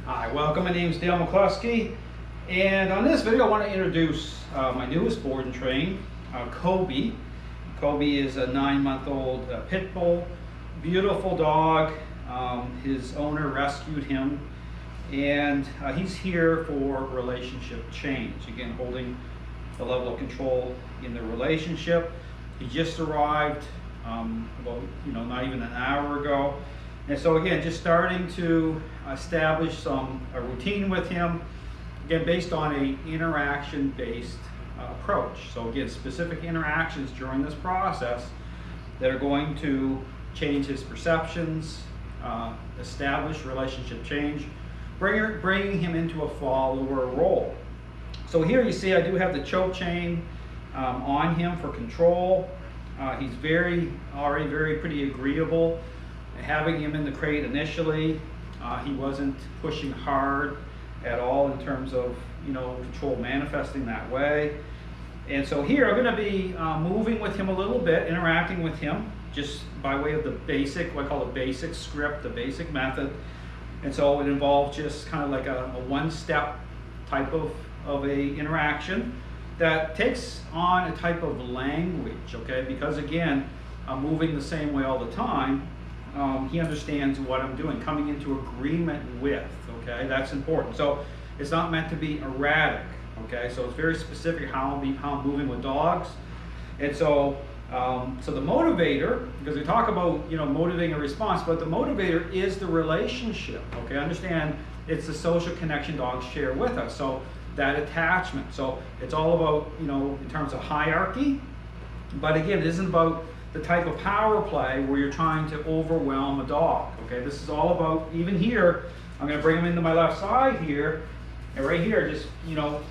Hi, welcome. My name is Dale McCluskey, and on this video I want to introduce my newest board and train, Kobe. Kobe is a 9-month-old pit bull, beautiful dog. His owner rescued him, and he's here for relationship change. Again, holding the level of control in the relationship. He just arrived about not even an hour ago. And so again, just starting to establish a routine with him, again, based on a interaction-based approach. So again, specific interactions during this process that are going to change his perceptions, establish relationship change, bringing him into a follower role. So here you see I do have the choke chain on him for control. He's already pretty agreeable. Having him in the crate initially, he wasn't pushing hard at all in terms of control manifesting that way. And so here I'm going to be moving with him a little bit, interacting with him just by way of the basic, what I call the basic script, the basic method. And so it involves just kind of like a one-step type of a interaction that takes on a type of language, okay? Because again, I'm moving the same way all the time. He understands what I'm doing, coming into agreement with, okay? That's important. So it's not meant to be erratic, okay? So it's very specific how I'm moving with dogs. And so, so the motivator, because we talk about, motivating a response, but the motivator is the relationship, okay? Understand it's the social connection dogs share with us. So that attachment. So it's all about, in terms of hierarchy, but again, it isn't about the type of power play where you're trying to overwhelm a dog, okay? This is all about, even here, I'm gonna bring him into my left side here, and right here, just,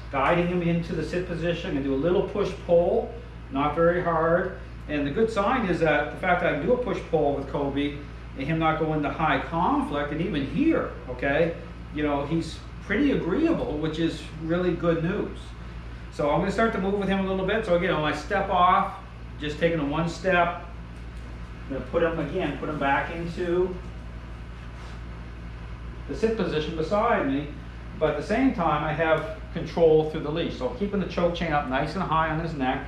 guiding him into the sit position and do a little push-pull, not very hard. And the good sign is that the fact that I can do a push-pull with Kobe and him not go into high conflict, and even here, okay, he's pretty agreeable, which is really good news. So I'm gonna start to move with him a little bit. So again, when I step off, just taking him one step, I'm going to put him back into the sit position beside me, but at the same time I have control through the leash. So keeping the choke chain up nice and high on his neck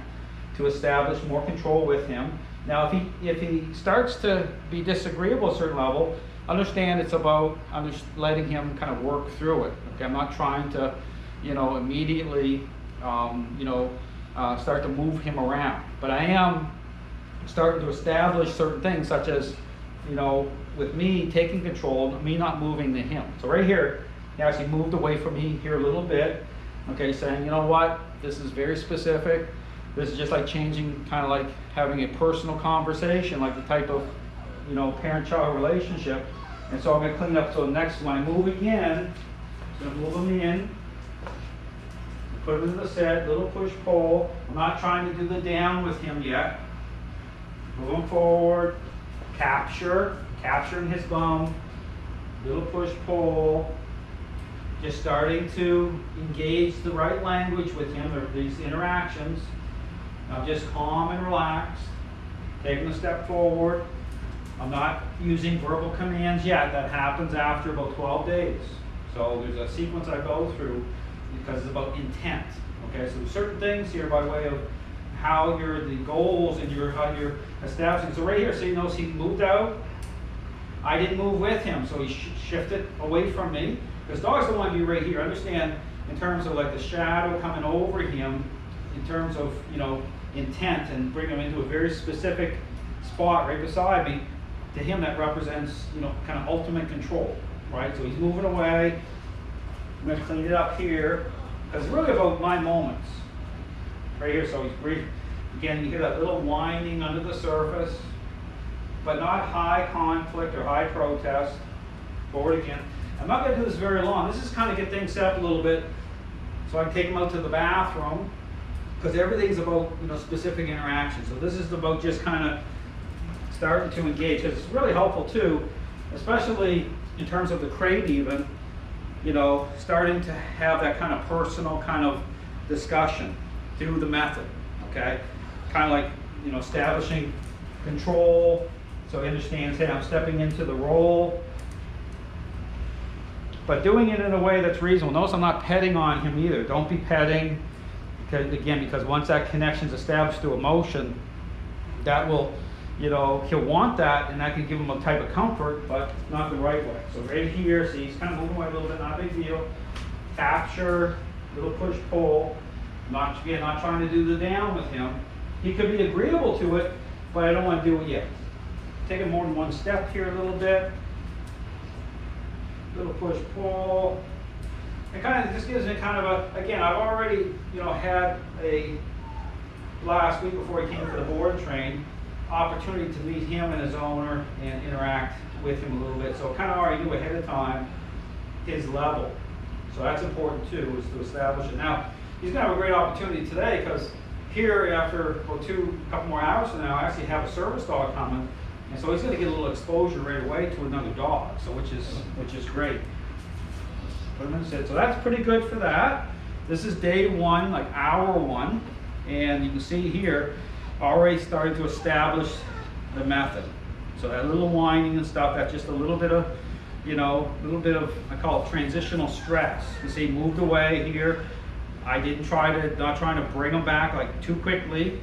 to establish more control with him. Now if he starts to be disagreeable at a certain level, understand it's about letting him kind of work through it. Okay, I'm not trying to immediately start to move him around. But I am starting to establish certain things, such as, with me taking control, me not moving to him. So right here, he actually moved away from me here a little bit, okay, saying, you know what, this is very specific. This is just like changing, kind of like having a personal conversation, like the type of, parent-child relationship. And so I'm going to clean up. So next, when I move again, I'm going to move him in. Put him into the set, little push-pull. I'm not trying to do the down with him yet. Move him forward, capturing his bum, little push-pull. Just starting to engage the right language with him, or these interactions. I'm just calm and relaxed, taking a step forward. I'm not using verbal commands yet. That happens after about 12 days. So there's a sequence I go through, because it's about intent. Okay, so there's certain things here by way of how the goals and how you're establishing. So right here, so you notice he moved out. I didn't move with him, so he shifted away from me. Because dogs don't want to be right here. Understand in terms of like the shadow coming over him, in terms of intent, and bring him into a very specific spot right beside me. To him, that represents kind of ultimate control, right? So he's moving away. I'm going to clean it up here, because it's really about my moments. Right here, so he's breathing. Again, you hear that little whining under the surface, but not high conflict or high protest. Forward again. I'm not going to do this very long. This is kind of get things set up a little bit, so I can take him out to the bathroom, because everything's about specific interactions. So this is about just kind of starting to engage, because it's really helpful too, especially in terms of the crate even. Starting to have that kind of personal kind of discussion through the method, okay? Kind of like, establishing control, so he understands, hey, I'm stepping into the role. but doing it in a way that's reasonable. Notice I'm not petting on him either. Don't be petting, because once that connection's established through emotion, that will, you know, he'll want that, and that can give him a type of comfort, but not the right way. So right here, see, he's kind of moving away a little bit, not a big deal. Capture, little push pull. Not trying to do the down with him. He could be agreeable to it, but I don't want to do it yet. Take it more than one step here a little bit. Little push pull. It kind of just gives me kind of a, again, I've already, you know, had a, last week before he came to the board and train, opportunity to meet him and his owner and interact with him a little bit. So kind of already knew ahead of time his level. So that's important too, is to establish it. Now, he's going to have a great opportunity today, because here after a couple more hours from now, I actually have a service dog coming. And so he's going to get a little exposure right away to another dog, so which is great. Put him in the sit. So that's pretty good for that. This is day one, like hour one, and you can see here already starting to establish the method. So that little whining and stuff, that's just a little bit of, you know, I call it transitional stress. You see, moved away here. I didn't not trying to bring him back like too quickly,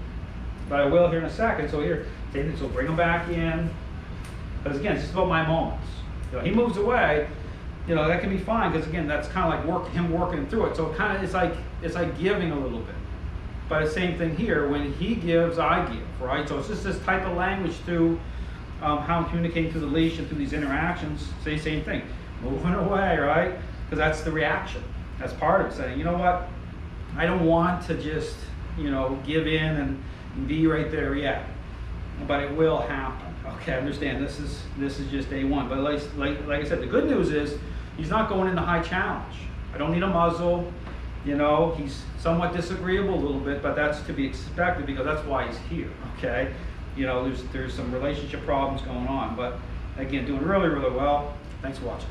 but I will here in a second. So here, so bring him back in. Because again, it's just about my moments. You know, he moves away, you know, that can be fine, because again, that's kind of like him working through it. So it kind of, it's like giving a little bit. But the same thing here, when he gives, I give, right? So it's just this type of language through how I'm communicating through the leash and through these interactions. Say the same thing, moving away, right? Because that's the reaction. That's part of it, saying, you know what? I don't want to just, you know, give in and be right there yet, but it will happen. Okay, I understand. This is just day one. But like I said, the good news is he's not going into high challenge. I don't need a muzzle. You know, he's somewhat disagreeable a little bit, but that's to be expected, because that's why he's here. Okay, you know, there's some relationship problems going on, but again, doing really, really well. Thanks for watching.